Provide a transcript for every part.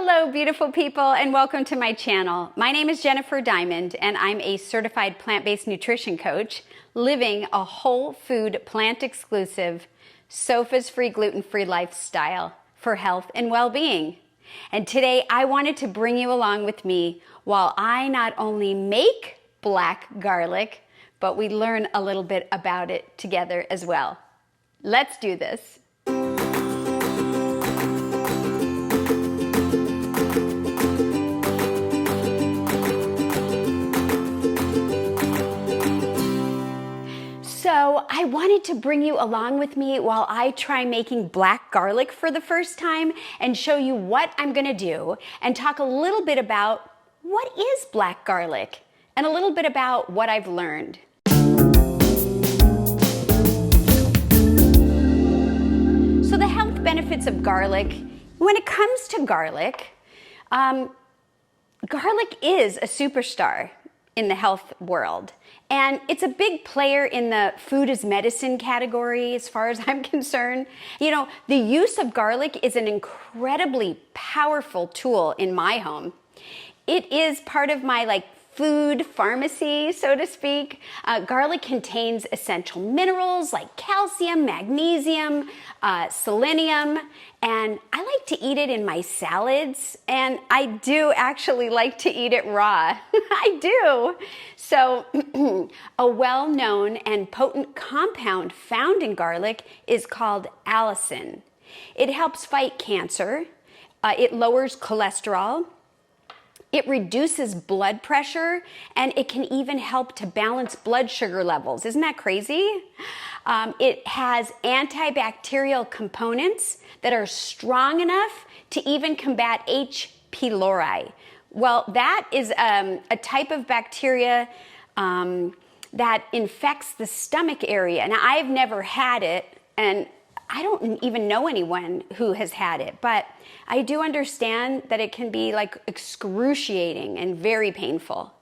Hello, beautiful people, and welcome to my channel. My name is Jennifer Diamond, and I'm a certified plant-based nutrition coach living a whole food, plant-exclusive, sos-free, gluten-free lifestyle for health and well-being. And today I wanted to bring you along with me while I not only make black garlic, but we learn a little bit about it together as well. Let's do this. So I wanted to bring you along with me while I try making black garlic for the first time and show you what I'm gonna do and talk a little bit about what is black garlic and a little bit about what I've learned. So the health benefits of garlic, when it comes to garlic, garlic is a superstar in the health world. And it's a big player in the food as medicine category as far as I'm concerned. You know, the use of garlic is an incredibly powerful tool in my home. It is part of my food pharmacy, so to speak. Garlic contains essential minerals like calcium, magnesium, selenium, and I like to eat it in my salads, and I do actually like to eat it raw. I do. So a well-known and potent compound found in garlic is called allicin. It helps fight cancer. It lowers cholesterol. It reduces blood pressure, and it can even help to balance blood sugar levels. Isn't that crazy? It has antibacterial components that are strong enough to even combat H. pylori. Well, that is a type of bacteria that infects the stomach area. Now, I've never had it, and I don't even know anyone who has had it, but I do understand that it can be excruciating and very painful.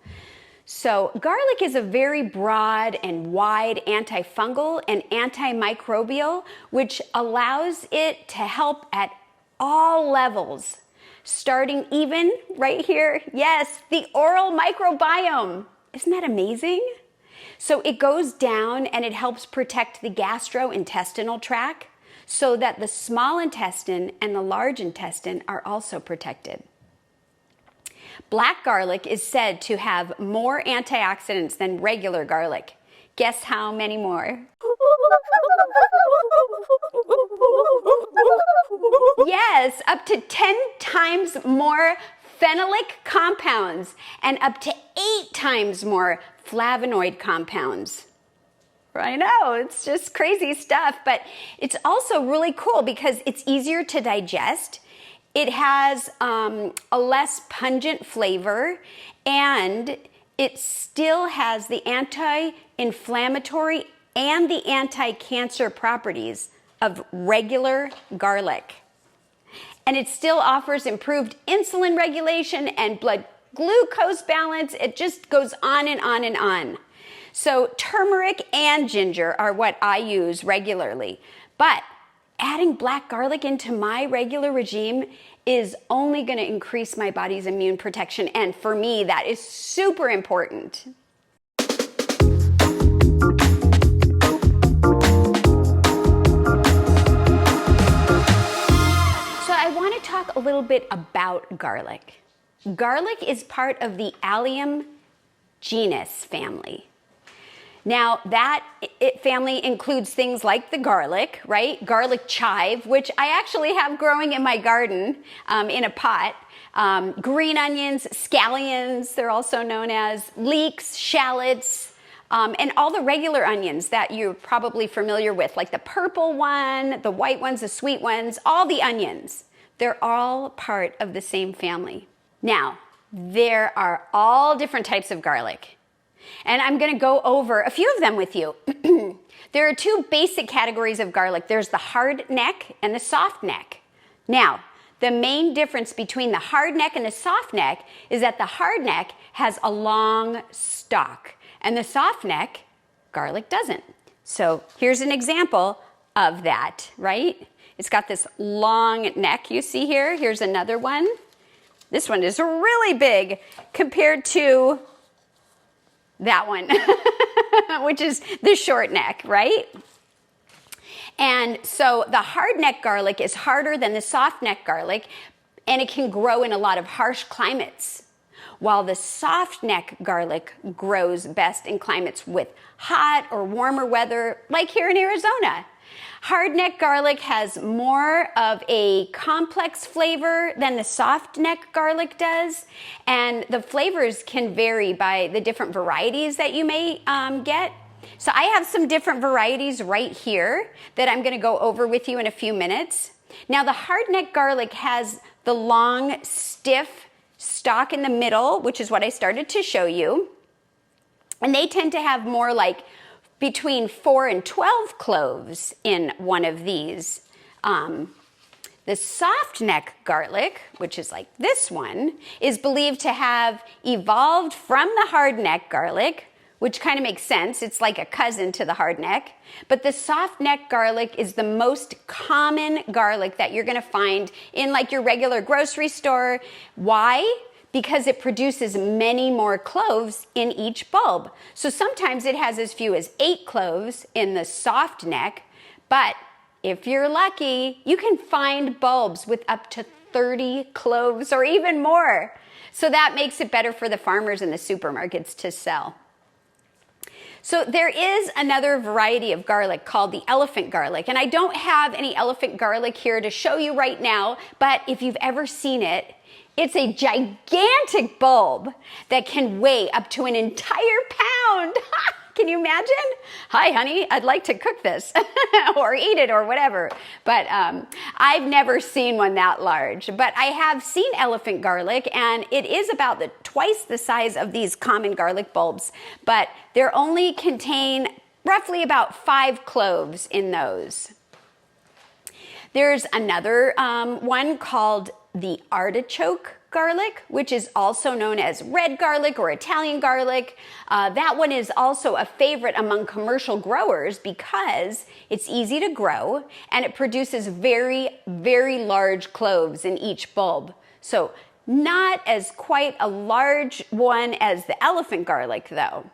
So garlic is a very broad and wide antifungal and antimicrobial, which allows it to help at all levels, starting even right here, yes, the oral microbiome. Isn't that amazing? So it goes down and it helps protect the gastrointestinal tract, so that the small intestine and the large intestine are also protected. Black garlic is said to have more antioxidants than regular garlic. Guess how many more? Yes, up to 10 times more phenolic compounds and up to 8 times more flavonoid compounds. I know, it's just crazy stuff, but it's also really cool because it's easier to digest. It has a less pungent flavor, and it still has the anti-inflammatory and the anti-cancer properties of regular garlic. And it still offers improved insulin regulation and blood glucose balance. It just goes on and on and on. So turmeric and ginger are what I use regularly, but adding black garlic into my regular regime is only going to increase my body's immune protection, and for me that is super important. So I want to talk a little bit about garlic. Garlic is part of the allium genus family. Now, that family includes things like the garlic, right? Garlic chive, which I actually have growing in my garden in a pot. Green onions, scallions, they're also known as, leeks, shallots, and all the regular onions that you're probably familiar with, like the purple one, the white ones, the sweet ones, all the onions. They're all part of the same family. Now, there are all different types of garlic, and I'm going to go over a few of them with you. There are 2 basic categories of garlic. There's the hard neck and the soft neck. Now, the main difference between the hard neck and the soft neck is that the hard neck has a long stalk, and the soft neck, garlic doesn't. So here's an example of that, right? It's got this long neck you see here. Here's another one. This one is really big compared to that one, which is the short neck, right? And so the hard neck garlic is harder than the soft neck garlic, and it can grow in a lot of harsh climates, while the soft neck garlic grows best in climates with hot or warmer weather, like here in Arizona. Hard neck garlic has more of a complex flavor than the soft neck garlic does, and the flavors can vary by the different varieties that you may get. So I have some different varieties right here that I'm going to go over with you in a few minutes. Now, the hard neck garlic has the long, stiff stalk in the middle, which is what I started to show you, and they tend to have more like between 4 and 12 cloves in one of these. The soft neck garlic, which is like this one, is believed to have evolved from the hard neck garlic, which kind of makes sense. It's like a cousin to the hard neck. But the soft neck garlic is the most common garlic that you're going to find in like your regular grocery store. Why? Because it produces many more cloves in each bulb. So sometimes it has as few as 8 cloves in the soft neck, but if you're lucky, you can find bulbs with up to 30 cloves or even more. So that makes it better for the farmers in the supermarkets to sell. So there is another variety of garlic called the elephant garlic, and I don't have any elephant garlic here to show you right now, but if you've ever seen it, it's a gigantic bulb that can weigh up to an entire pound. Can you imagine? Hi, honey, I'd like to cook this or eat it or whatever. But I've never seen one that large. But I have seen elephant garlic, and it is about twice the size of these common garlic bulbs. But they only contain roughly about 5 cloves in those. There's another one called the artichoke garlic, which is also known as red garlic or Italian garlic. That one is also a favorite among commercial growers because it's easy to grow and it produces very, very large cloves in each bulb. So not as quite a large one as the elephant garlic though.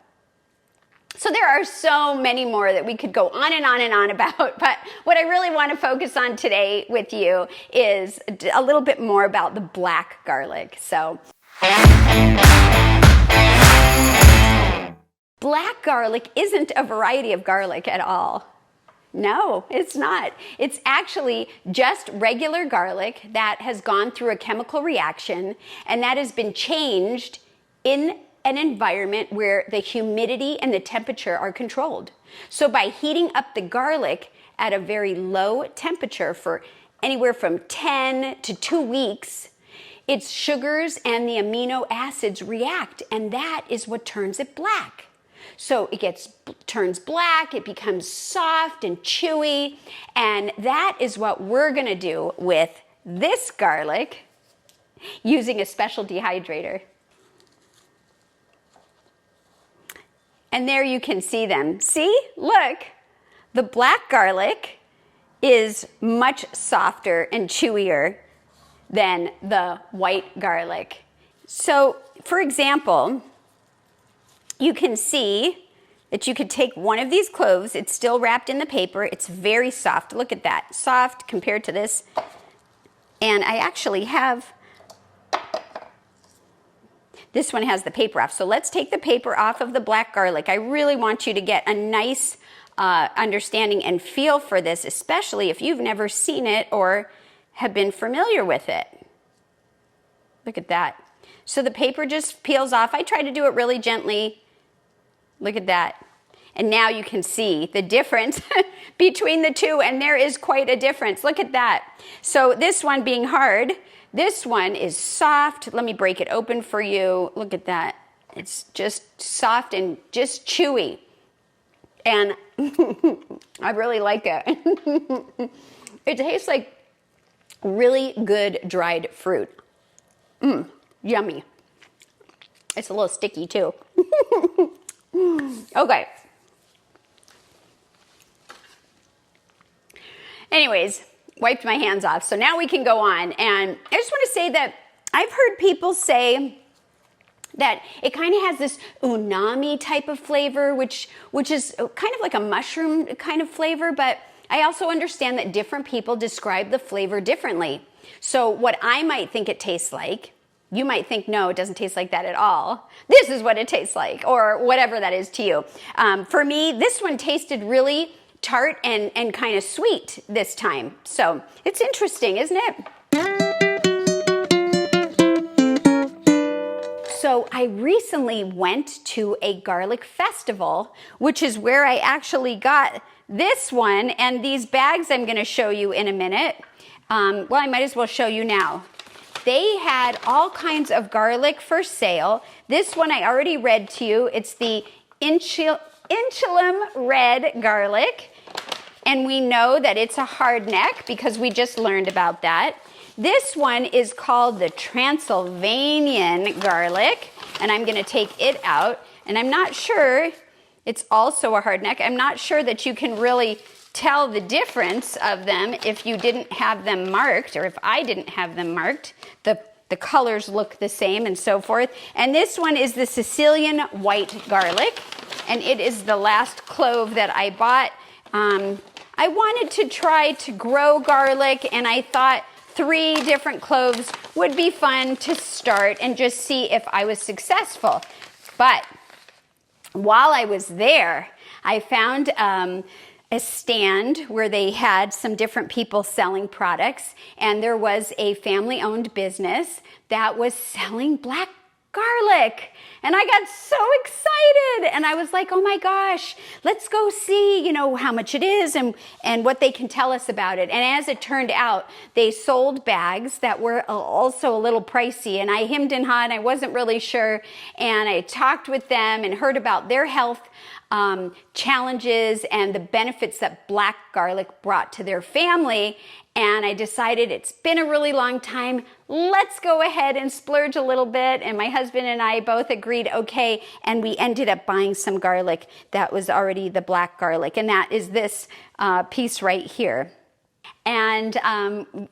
So there are so many more that we could go on and on and on about, but what I really want to focus on today with you is a little bit more about the black garlic. So black garlic isn't a variety of garlic at all. No, it's not. It's actually just regular garlic that has gone through a chemical reaction and that has been changed in an environment where the humidity and the temperature are controlled. So by heating up the garlic at a very low temperature for anywhere from 10 to 2 weeks, its sugars and the amino acids react, and that is what turns it black. So it turns black, it becomes soft and chewy, and that is what we're gonna do with this garlic using a special dehydrator. And there you can see them. See, look, the black garlic is much softer and chewier than the white garlic. So, for example, you can see that you could take one of these cloves, it's still wrapped in the paper, it's very soft. Look at that, soft compared to this. And I actually have, this one has the paper off. So let's take the paper off of the black garlic. I really want you to get a nice understanding and feel for this, especially if you've never seen it or have been familiar with it. Look at that. So the paper just peels off. I try to do it really gently. Look at that. And now you can see the difference between the two, and there is quite a difference. Look at that. So this one being hard, this one is soft. Let me break it open for you. Look at that. It's just soft and just chewy. And I really like it. It tastes like really good dried fruit. Yummy. It's a little sticky too. Okay. Anyways, wiped my hands off. So now we can go on. And I just want to say that I've heard people say that it kind of has this umami type of flavor, which is kind of like a mushroom kind of flavor, but I also understand that different people describe the flavor differently. So what I might think it tastes like, you might think, no, it doesn't taste like that at all. This is what it tastes like, or whatever that is to you. For me, this one tasted really tart and kind of sweet this time. So it's interesting, isn't it? So I recently went to a garlic festival, which is where I actually got this one and these bags I'm going to show you in a minute. Well, I might as well show you now. They had all kinds of garlic for sale. This one I already read to you. It's the Inchylum red garlic. And we know that it's a hard neck because we just learned about that. This one is called the Transylvanian garlic, and I'm going to take it out. And I'm not sure, it's also a hard neck. I'm not sure that you can really tell the difference of them if you didn't have them marked, or if I didn't have them marked. The colors look the same and so forth. And this one is the Sicilian white garlic, and it is the last clove that I bought. I wanted to try to grow garlic, and I thought 3 different cloves would be fun to start and just see if I was successful. But while I was there, I found a stand where they had some different people selling products, and there was a family-owned business that was selling black garlic. And I got so excited, and I was like, oh my gosh, let's go see, how much it is and what they can tell us about it. And as it turned out, they sold bags that were also a little pricey, and I hemmed and hawed, and I wasn't really sure, and I talked with them and heard about their health challenges and the benefits that black garlic brought to their family. And I decided it's been a really long time. Let's go ahead and splurge a little bit. And my husband and I both agreed, okay. And we ended up buying some garlic that was already the black garlic. And that is this piece right here. And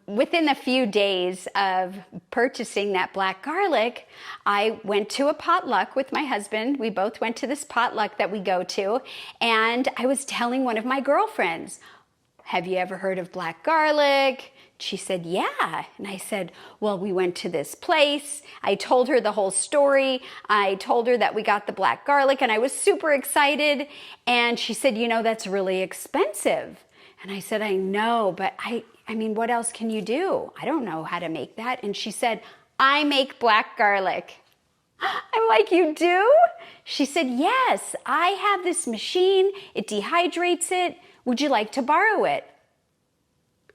within a few days of purchasing that black garlic, I went to a potluck with my husband. We both went to this potluck that we go to. And I was telling one of my girlfriends, have you ever heard of black garlic? She said, yeah. And I said, well, we went to this place. I told her the whole story. I told her that we got the black garlic, and I was super excited. And she said, that's really expensive. And I said, I know, but I mean, what else can you do? I don't know how to make that. And she said, I make black garlic. I'm like, you do? She said, yes, I have this machine. It dehydrates it. Would you like to borrow it?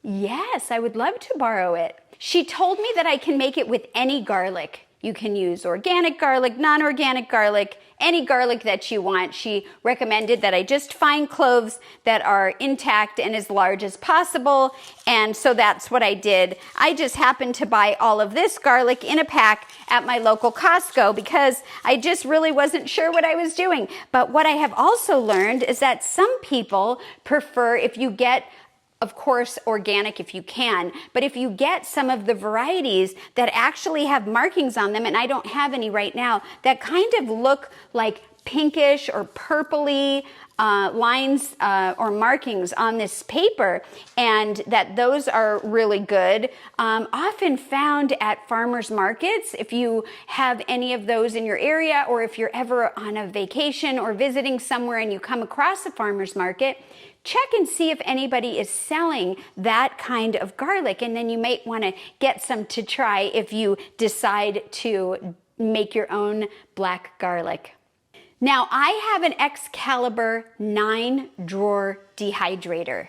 Yes, I would love to borrow it. She told me that I can make it with any garlic. You can use organic garlic, non-organic garlic, any garlic that you want. She recommended that I just find cloves that are intact and as large as possible. And so that's what I did. I just happened to buy all of this garlic in a pack at my local Costco because I just really wasn't sure what I was doing. But what I have also learned is that some people prefer, if you get, of course, organic if you can, but if you get some of the varieties that actually have markings on them, and I don't have any right now, that kind of look like pinkish or purpley lines or markings on this paper, and that those are really good, often found at farmers markets. If you have any of those in your area, or if you're ever on a vacation or visiting somewhere and you come across a farmer's market, check and see if anybody is selling that kind of garlic, and then you might want to get some to try if you decide to make your own black garlic. Now, I have an Excalibur 9-drawer dehydrator,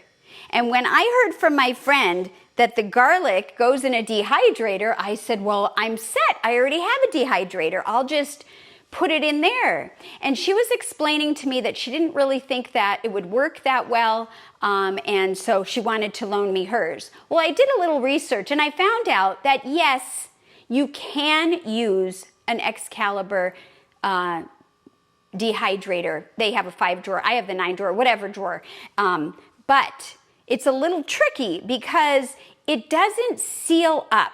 and when I heard from my friend that the garlic goes in a dehydrator, I said, well, I'm set. I already have a dehydrator. I'll just put it in there. And she was explaining to me that she didn't really think that it would work that well, and so she wanted to loan me hers. Well, I did a little research, and I found out that yes, you can use an Excalibur dehydrator. They have a 5-drawer. I have the 9-drawer, whatever drawer. But it's a little tricky because it doesn't seal up.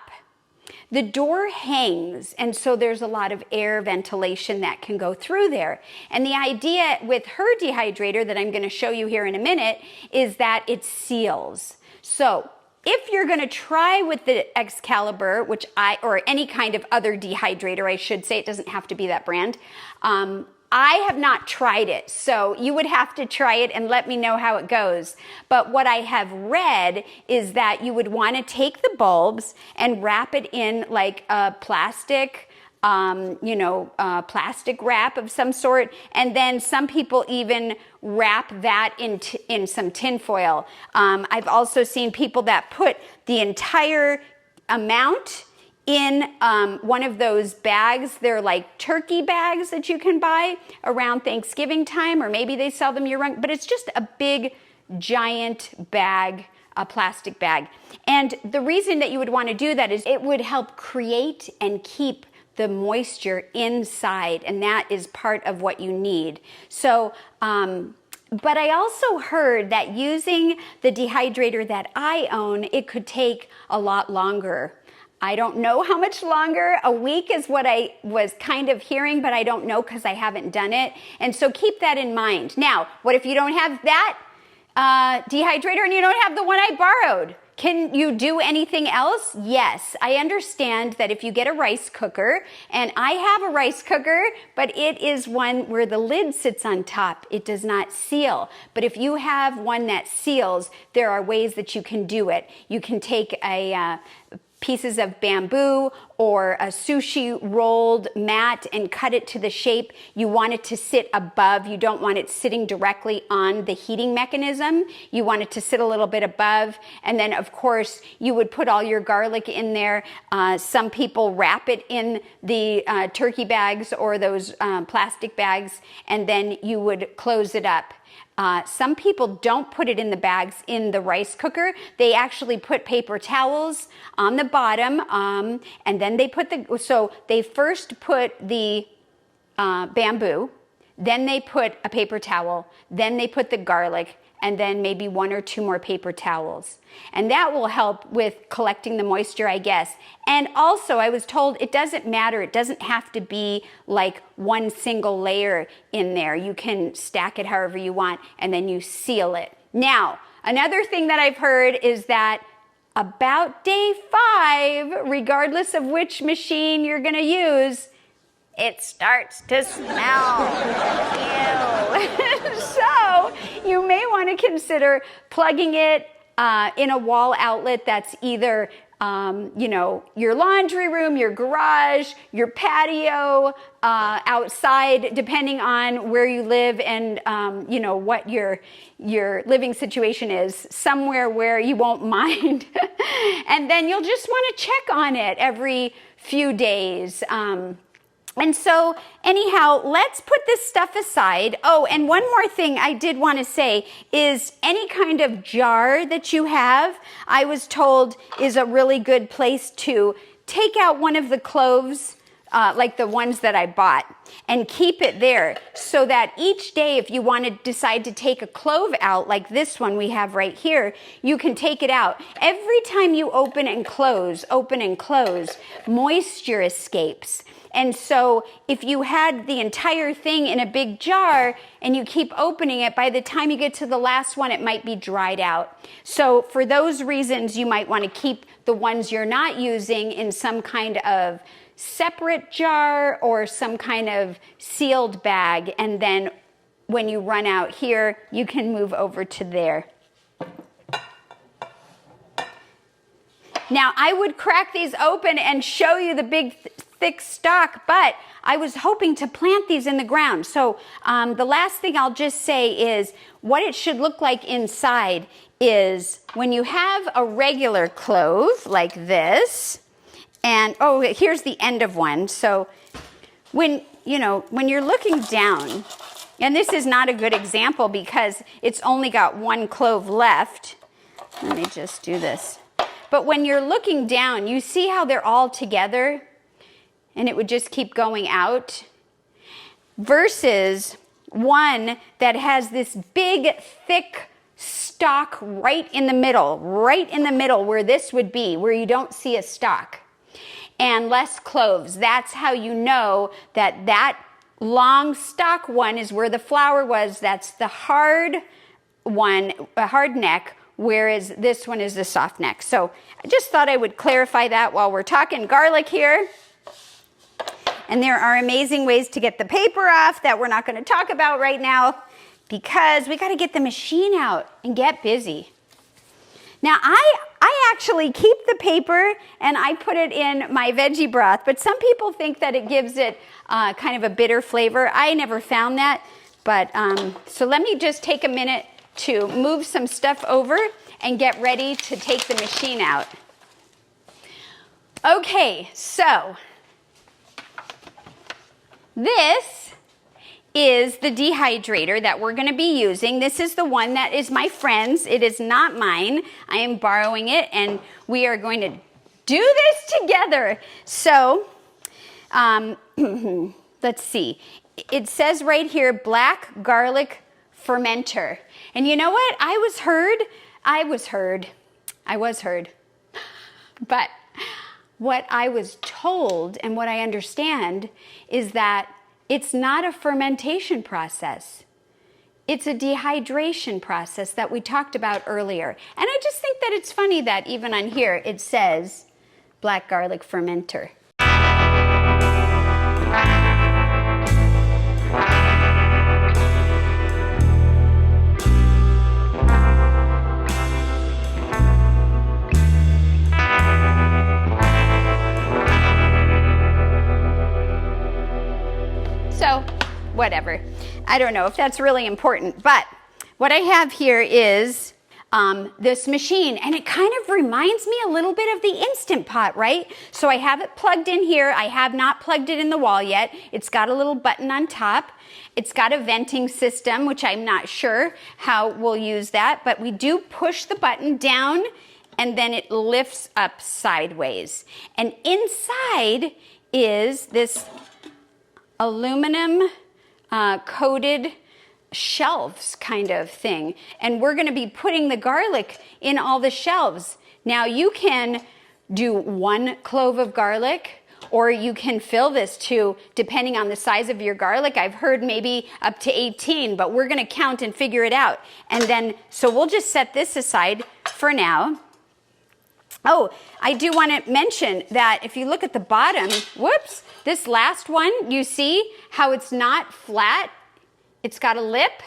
the door hangs, and so there's a lot of air ventilation that can go through there. And the idea with her dehydrator that I'm going to show you here in a minute is that it seals. So if you're going to try with the Excalibur, or any kind of other dehydrator, I should say, it doesn't have to be that brand. I have not tried it, so you would have to try it and let me know how it goes. But what I have read is that you would want to take the bulbs and wrap it in like a plastic, plastic wrap of some sort, and then some people even wrap that in some tin foil. I've also seen people that put the entire amount in one of those bags. They're like turkey bags that you can buy around Thanksgiving time, or maybe they sell them year-round, but it's just a big, giant bag, a plastic bag. And the reason that you would want to do that is it would help create and keep the moisture inside, and that is part of what you need. So, but I also heard that using the dehydrator that I own, it could take a lot longer. I don't know how much longer. A week is what I was kind of hearing, but I don't know because I haven't done it. And so keep that in mind. Now, what if you don't have that dehydrator and you don't have the one I borrowed? Can you do anything else? Yes. I understand that if you get a rice cooker, and I have a rice cooker, but it is one where the lid sits on top. It does not seal. But if you have one that seals, there are ways that you can do it. You can take pieces of bamboo or a sushi rolled mat and cut it to the shape you want it to sit above. You don't want it sitting directly on the heating mechanism. You want it to sit a little bit above. And then of course you would put all your garlic in there. Some people wrap it in the turkey bags or those plastic bags, and then you would close it up. Some people don't put it in the bags in the rice cooker. They actually put paper towels on the bottom, and then they they first put the bamboo, then they put a paper towel, then they put the garlic, and then maybe 1 or 2 more paper towels. And that will help with collecting the moisture, I guess. And also, I was told it doesn't matter. It doesn't have to be like one single layer in there. You can stack it however you want, and then you seal it. Now, another thing that I've heard is that about day 5, regardless of which machine you're gonna use, it starts to smell. Ew. So you may want to consider plugging it in a wall outlet that's either your laundry room, your garage, your patio, outside, depending on where you live and what your living situation is, somewhere where you won't mind. And then you'll just want to check on it every few days. And so anyhow, let's put this stuff aside. Oh, and one more thing I did want to say is any kind of jar that you have, I was told is a really good place to take out one of the cloves, like the ones that I bought, and keep it there so that each day if you want to decide to take a clove out, like this one we have right here, you can take it out. Every time you open and close, moisture escapes. And so if you had the entire thing in a big jar and you keep opening it, by the time you get to the last one, it might be dried out. So for those reasons, you might want to keep the ones you're not using in some kind of separate jar or some kind of sealed bag. And then when you run out here, you can move over to there. Now, I would crack these open and show you the big thick stalk, but I was hoping to plant these in the ground. So the last thing I'll just say is what it should look like inside is when you have a regular clove like this, and oh, here's the end of one. So when you're looking down, and this is not a good example because it's only got one clove left. Let me just do this. But when you're looking down, you see how they're all together and it would just keep going out, versus one that has this big, thick stalk right in the middle where this would be, where you don't see a stalk. and less cloves. That's how you know that that long stalk one is where the flower was. That's the hard one, a hard neck, whereas this one is the soft neck. So I just thought I would clarify that while we're talking garlic here. And there are amazing ways to get the paper off that we're not going to talk about right now, because we got to get the machine out and get busy. Now, I actually keep the paper and I put it in my veggie broth, but some people think that it gives it kind of a bitter flavor. I never found that, but so let me just take a minute to move some stuff over and get ready to take the machine out. Okay, so this is the dehydrator that we're going to be using. This is the one that is my friend's. It is not mine. I am borrowing it, and we are going to do this together. So, let's see. It says right here, black garlic fermenter. And you know what? I was heard. But what I was told and what I understand is that it's not a fermentation process. It's a dehydration process that we talked about earlier. And I just think that it's funny that even on here it says black garlic fermenter. So, whatever. I don't know if that's really important, but what I have here is this machine, and it kind of reminds me a little bit of the Instant Pot, right? So I have it plugged in here. I have not plugged it in the wall yet. It's got a little button on top. It's got a venting system, which I'm not sure how we'll use that, but we do push the button down and then it lifts up sideways. And inside is this aluminum coated shelves kind of thing. And we're going to be putting the garlic in all the shelves. Now you can do 1 clove of garlic, or you can fill this to, depending on the size of your garlic. I've heard maybe up to 18, but we're going to count and figure it out. And then, so we'll just set this aside for now. Oh, I do want to mention that if you look at the bottom, whoops, this last one, you see how it's not flat? It's got a lip,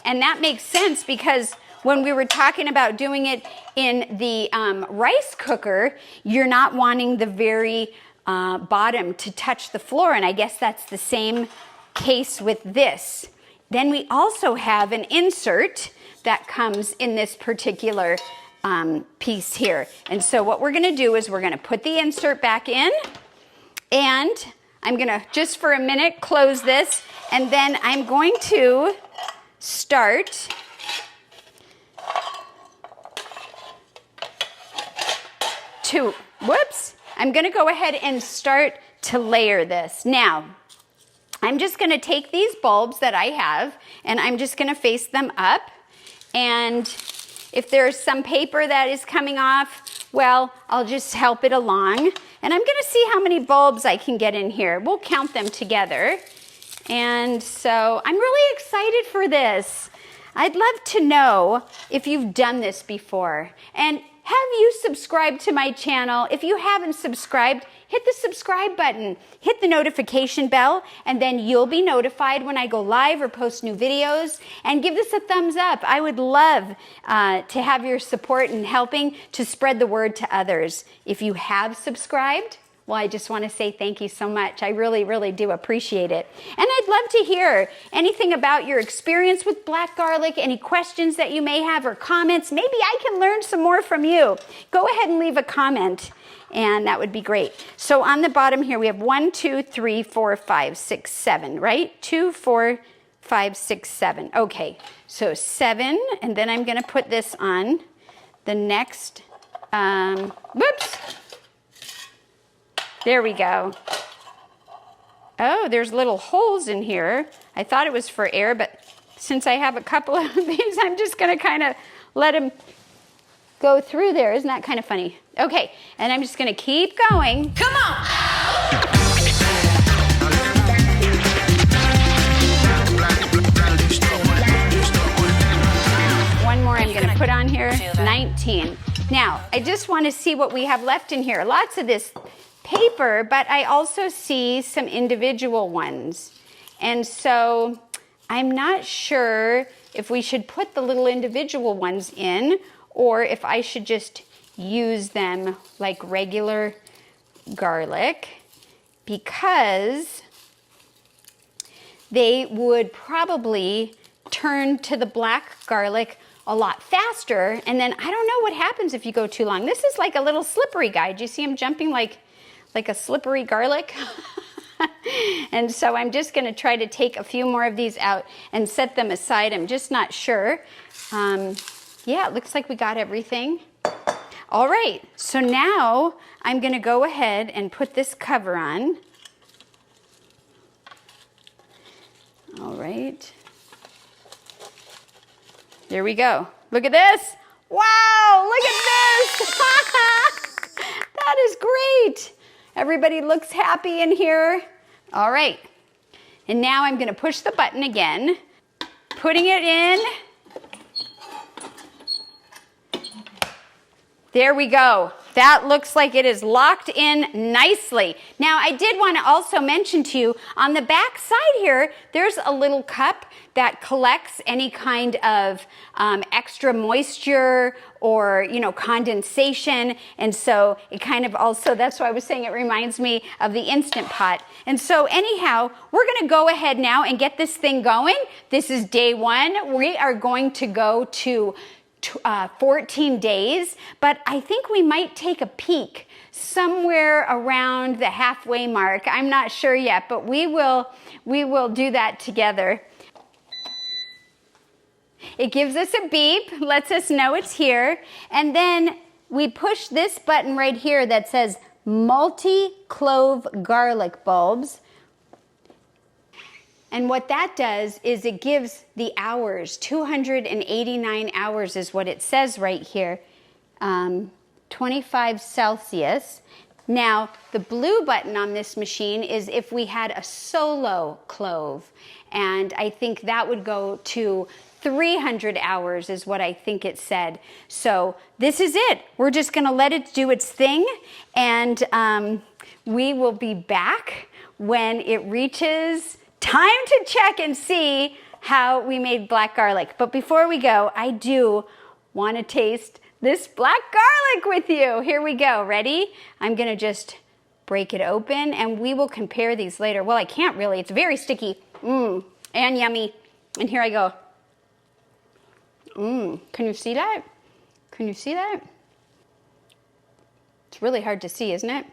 and that makes sense because when we were talking about doing it in the rice cooker, you're not wanting the very bottom to touch the floor, and I guess that's the same case with this. Then we also have an insert that comes in this particular piece here. And so what we're going to do is we're going to put the insert back in, and I'm going to, just for a minute, close this, and then I'm going to start to, I'm going to go ahead and start to layer this. Now, I'm just going to take these bulbs that I have, and I'm just going to face them up, and if there's some paper that is coming off, well, I'll just help it along. And I'm going to see how many bulbs I can get in here. We'll count them together. And so I'm really excited for this. I'd love to know if you've done this before. And have you subscribed to my channel? If you haven't subscribed, hit the subscribe button, hit the notification bell, and then you'll be notified when I go live or post new videos. And give this a thumbs up. I would love to have your support in helping to spread the word to others. If you have subscribed, well, I just want to say thank you so much. I really, really do appreciate it. And I'd love to hear anything about your experience with black garlic, any questions that you may have or comments. Maybe I can learn some more from you. Go ahead and leave a comment, and that would be great. So on the bottom here, we have 1, 2, 3, 4, 5, 6, 7, right? 2, 4, 5, 6, 7. Okay, so 7, and then I'm going to put this on the next, there we go. Oh, there's little holes in here. I thought it was for air, but since I have a couple of these, I'm just going to kind of let them go through there. Isn't that kind of funny? Okay, and I'm just gonna keep going. Come on! One more I'm gonna put on here, 19. Now, I just wanna see what we have left in here. Lots of this paper, but I also see some individual ones. And so I'm not sure if we should put the little individual ones in or if I should just use them like regular garlic, because they would probably turn to the black garlic a lot faster, and then I don't know what happens if you go too long. This is like a little slippery guy. Do you see him jumping like a slippery garlic? And so I'm just gonna try to take a few more of these out and set them aside. I'm just not sure. Yeah, it looks like we got everything. All right, so now I'm gonna go ahead and put this cover on. All right. There we go. Look at this. Wow, look at this. That is great. Everybody looks happy in here. All right. And now I'm gonna push the button again, putting it in. There we go. That looks like it is locked in nicely. Now, I did want to also mention to you, on the back side here, there's a little cup that collects any kind of extra moisture or, condensation. And so it kind of also, that's why I was saying it reminds me of the Instant Pot. And so anyhow, we're going to go ahead now and get this thing going. This is day one. We are going to go to 14 days, but I think we might take a peek somewhere around the halfway mark. I'm not sure yet, but we will do that together. It gives us a beep, lets us know it's here, and then we push this button right here that says multi-clove garlic bulbs. And what that does is it gives the hours, 289 hours is what it says right here, 25 Celsius. Now, the blue button on this machine is if we had a solo clove, and I think that would go to 300 hours is what I think it said. So this is it. We're just gonna let it do its thing, and we will be back when it reaches time to check and see how we made black garlic. But before we go, I do want to taste this black garlic with you. Here we go. Ready? I'm going to just break it open and we will compare these later. Well, I can't really. It's very sticky. And yummy. And here I go. Can you see that? Can you see that? It's really hard to see, isn't it?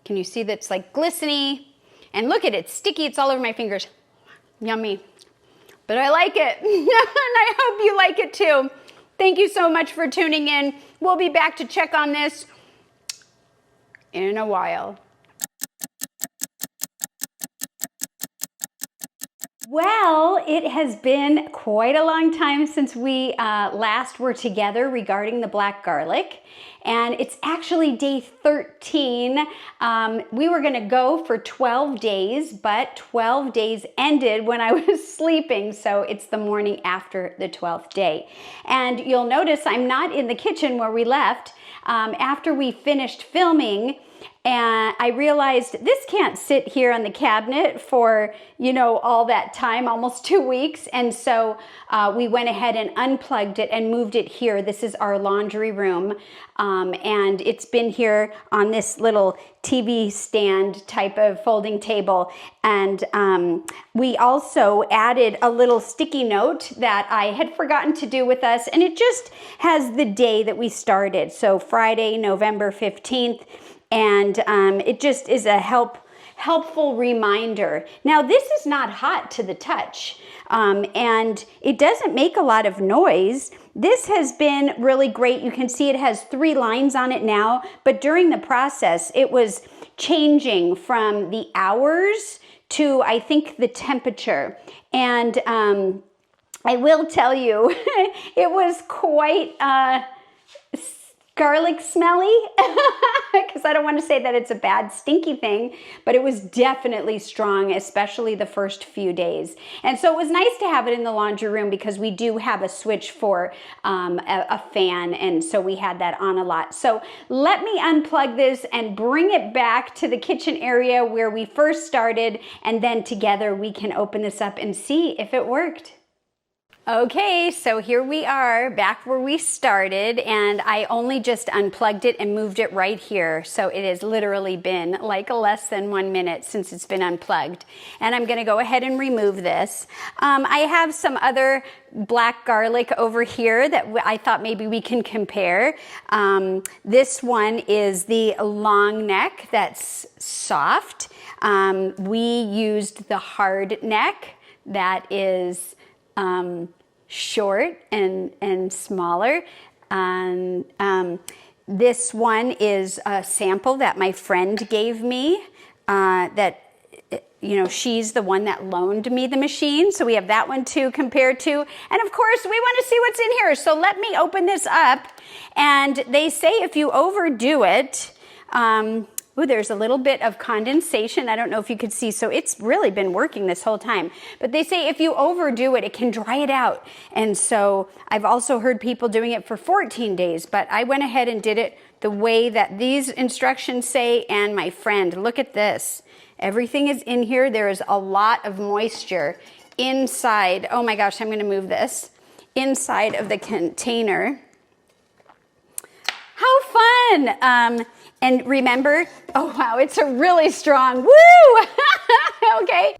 Can you see that it's like glistening? And look at it, it's sticky, it's all over my fingers. Yummy. But I like it, and I hope you like it too. Thank you so much for tuning in. We'll be back to check on this in a while. Well, it has been quite a long time since we last were together regarding the black garlic, and it's actually day 13. We were going to go for 12 days, but 12 days ended when I was sleeping, so it's the morning after the 12th day. And you'll notice I'm not in the kitchen where we left. After we finished filming, and I realized this can't sit here on the cabinet for, all that time, almost 2 weeks. And so we went ahead and unplugged it and moved it here. This is our laundry room. And it's been here on this little TV stand type of folding table. And we also added a little sticky note that I had forgotten to do with us. And it just has the day that we started. So Friday, November 15th. And it just is a helpful reminder. Now, this is not hot to the touch, and it doesn't make a lot of noise. This has been really great. You can see it has 3 lines on it now, but during the process, it was changing from the hours to, I think, the temperature. And I will tell you, it was quite garlic smelly, because I don't want to say that it's a bad stinky thing, but it was definitely strong, especially the first few days. And so it was nice to have it in the laundry room because we do have a switch for a fan, and so we had that on a lot. So let me unplug this and bring it back to the kitchen area where we first started, and then together we can open this up and see if it worked. Okay, so here we are back where we started, and I only just unplugged it and moved it right here. So it has literally been like less than 1 minute since it's been unplugged. And I'm gonna go ahead and remove this. I have some other black garlic over here that I thought maybe we can compare. This one is the long neck that's soft. We used the hard neck that is short and smaller. And this one is a sample that my friend gave me that, you know, she's the one that loaned me the machine. So we have that one to compare to. And of course, we want to see what's in here. So let me open this up. And they say if you overdo it, ooh, there's a little bit of condensation. I don't know if you could see. So it's really been working this whole time. But they say if you overdo it, it can dry it out. And so I've also heard people doing it for 14 days. But I went ahead and did it the way that these instructions say. And my friend, look at this. Everything is in here. There is a lot of moisture inside. Oh my gosh, I'm going to move this. Inside of the container. How fun! And remember, oh wow, it's a really strong, woo! Okay.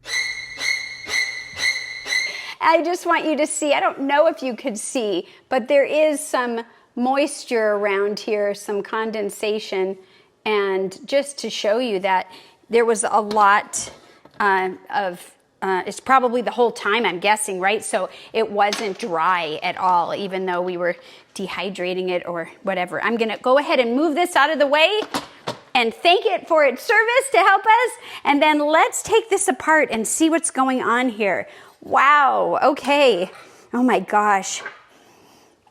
I just want you to see, I don't know if you could see, but there is some moisture around here, some condensation, and just to show you that there was a lot it's probably the whole time, I'm guessing, right? So it wasn't dry at all, even though we were dehydrating it or whatever. I'm gonna go ahead and move this out of the way and thank it for its service to help us. And then let's take this apart and see what's going on here. Wow, okay. Oh my gosh.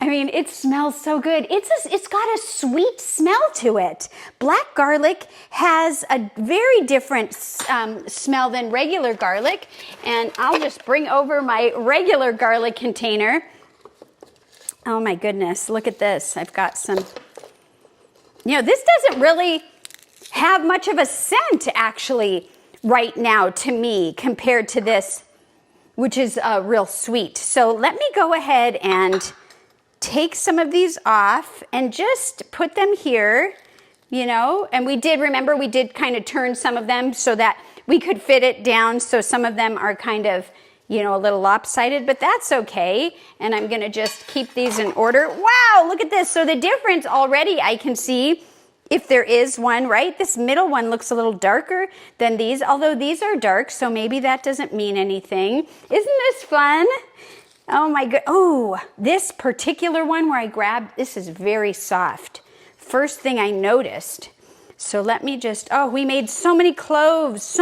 I mean, it smells so good. It's got a sweet smell to it. Black garlic has a very different smell than regular garlic. And I'll just bring over my regular garlic container. Oh my goodness, look at this. I've got some, you know, this doesn't really have much of a scent actually right now to me compared to this, which is real sweet. So let me go ahead and take some of these off and just put them here, you know, and we did, remember, we did kind of turn some of them so that we could fit it down. So some of them are kind of, you know, a little lopsided, but that's okay. And I'm gonna just keep these in order. Wow, look at this. So the difference already I can see, if there is one, right? This middle one looks a little darker than these, although these are dark, so maybe that doesn't mean anything. Isn't this fun? Oh my god, oh, this particular one where I grabbed, this is very soft. First thing I noticed. So let me just, oh, we made so many cloves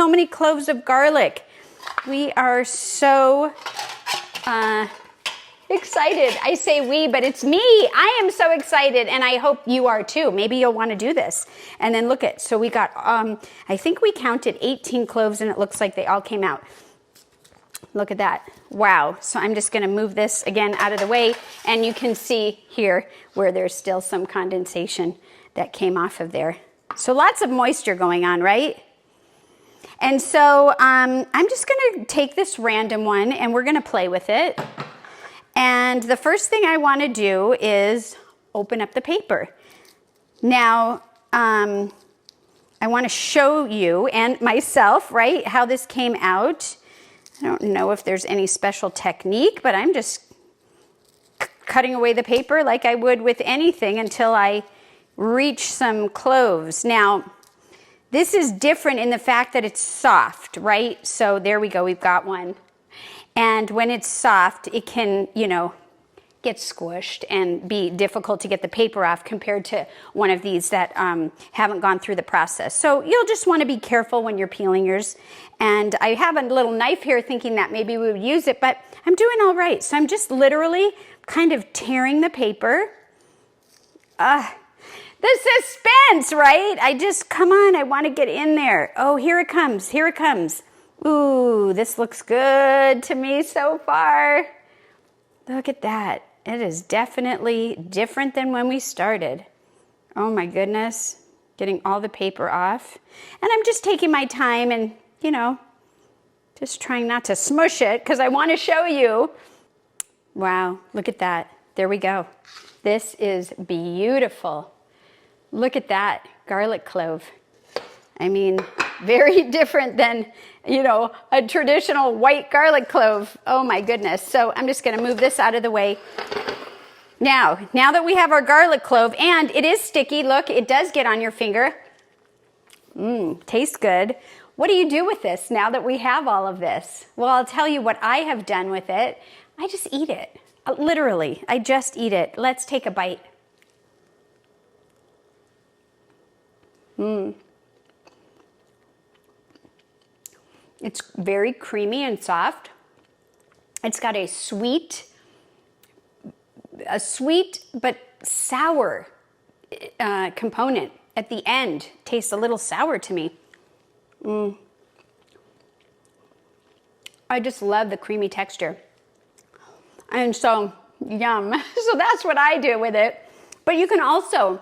of garlic. We are so excited. I say we, but it's me. I am so excited, and I hope you are too. Maybe you'll want to do this. And then look at, so we got, I think we counted 18 cloves, and it looks like they all came out. Look at that. Wow. So I'm just going to move this again out of the way, and you can see here where there's still some condensation that came off of there. So lots of moisture going on, right? And so I'm just going to take this random one, and we're going to play with it. And the first thing I want to do is open up the paper. Now, I want to show you and myself, right, how this came out. I don't know if there's any special technique, but I'm just cutting away the paper like I would with anything until I reach some cloves. Now, this is different in the fact that it's soft, right? So there we go, we've got one. And when it's soft, it can, you know, get squished and be difficult to get the paper off compared to one of these that haven't gone through the process. So you'll just want to be careful when you're peeling yours. And I have a little knife here thinking that maybe we would use it, but I'm doing all right. So I'm just literally kind of tearing the paper. The suspense, right? Come on, I want to get in there. Oh, here it comes, here it comes. Ooh, this looks good to me so far. Look at that. It is definitely different than when we started. Oh my goodness. Getting all the paper off. And I'm just taking my time and, just trying not to smush it because I want to show you. Wow, look at that. There we go. This is beautiful. Look at that garlic clove. I mean, very different than, a traditional white garlic clove. Oh my goodness. So I'm just going to move this out of the way. Now that we have our garlic clove, and it is sticky, look, it does get on your finger. Tastes good. What do you do with this now that we have all of this? Well, I'll tell you what I have done with it. I just eat it. Literally, I just eat it. Let's take a bite. It's very creamy and soft. It's got a sweet but sour component at the end. Tastes a little sour to me. I just love the creamy texture. And so, yum. So that's what I do with it. But you can also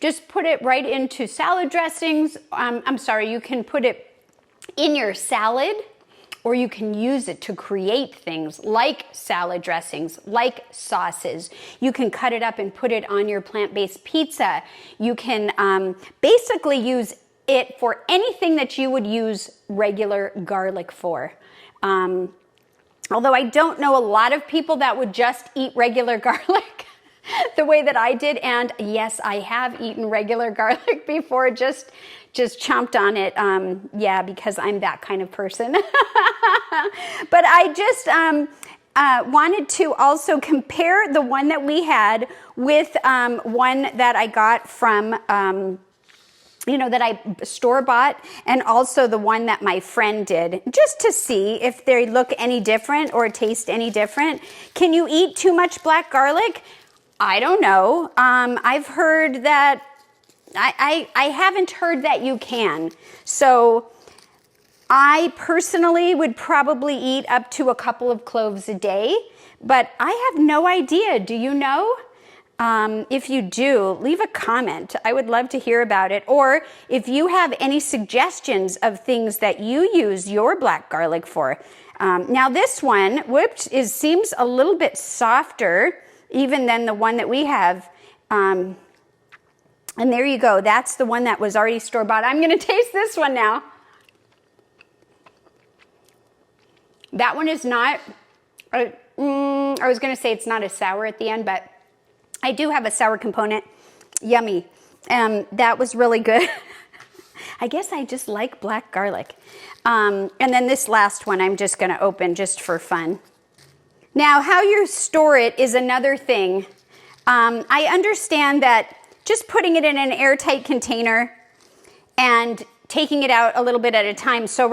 just put it right into salad dressings. You can put it in your salad, or you can use it to create things like salad dressings, like sauces. You can cut it up and put it on your plant-based pizza. You can basically use it for anything that you would use regular garlic for. Although I don't know a lot of people that would just eat regular garlic the way that I did. And yes, I have eaten regular garlic before, just chomped on it. Because I'm that kind of person. But I just wanted to also compare the one that we had with one that I got from that I store-bought, and also the one that my friend did, just to see if they look any different or taste any different. Can you eat too much black garlic? I don't know. I've heard that, I haven't heard that you can. So I personally would probably eat up to a couple of cloves a day, but I have no idea. Do you know? If you do, leave a comment. I would love to hear about it. Or if you have any suggestions of things that you use your black garlic for. Now this one, seems a little bit softer even than the one that we have. And there you go. That's the one that was already store-bought. I'm going to taste this one now. That one is not, I was going to say it's not as sour at the end, but I do have a sour component. Yummy. That was really good. I guess I just like black garlic. And then this last one I'm just going to open just for fun. Now, how you store it is another thing. I understand that just putting it in an airtight container and taking it out a little bit at a time. So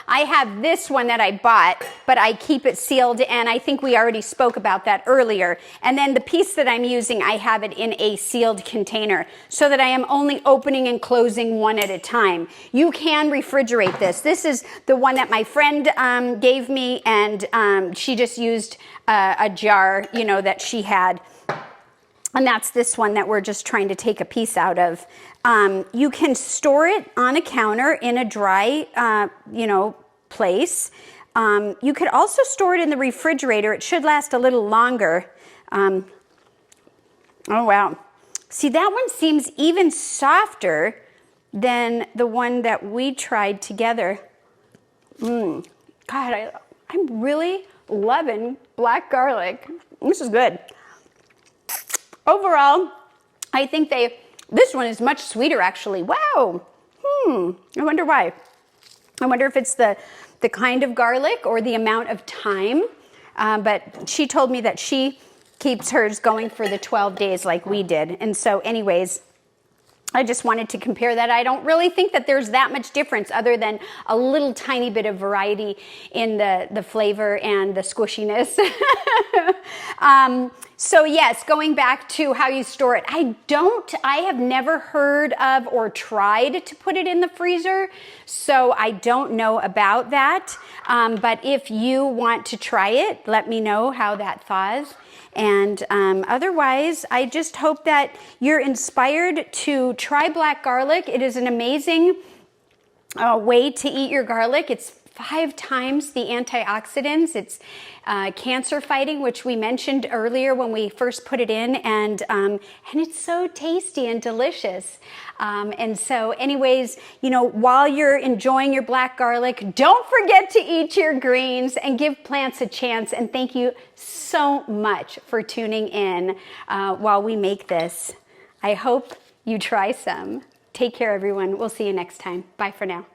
I have this one that I bought, but I keep it sealed, and I think we already spoke about that earlier. And then the piece that I'm using, I have it in a sealed container so that I am only opening and closing one at a time. You can refrigerate this. This is the one that my friend gave me, and she just used a jar, that she had. And that's this one that we're just trying to take a piece out of. You can store it on a counter in a dry, place. You could also store it in the refrigerator. It should last a little longer. Oh, wow. See, that one seems even softer than the one that we tried together. God, I'm really loving black garlic. This is good. Overall, I think this one is much sweeter, actually. Wow. I wonder why. I wonder if it's the kind of garlic or the amount of time. But she told me that she keeps hers going for the 12 days like we did. And so anyways, I just wanted to compare that. I don't really think that there's that much difference other than a little tiny bit of variety in the flavor and the squishiness. So yes, going back to how you store it, I have never heard of or tried to put it in the freezer, so I don't know about that. But if you want to try it, let me know how that thaws. And otherwise, I just hope that you're inspired to try black garlic. It is an amazing way to eat your garlic. It's 5 times the antioxidants. It's cancer fighting, which we mentioned earlier when we first put it in, and it's so tasty and delicious. And so anyways, you know, while you're enjoying your black garlic, don't forget to eat your greens and give plants a chance. And thank you so much for tuning in while we make this. I hope you try some. Take care, everyone. We'll see you next time. Bye for now.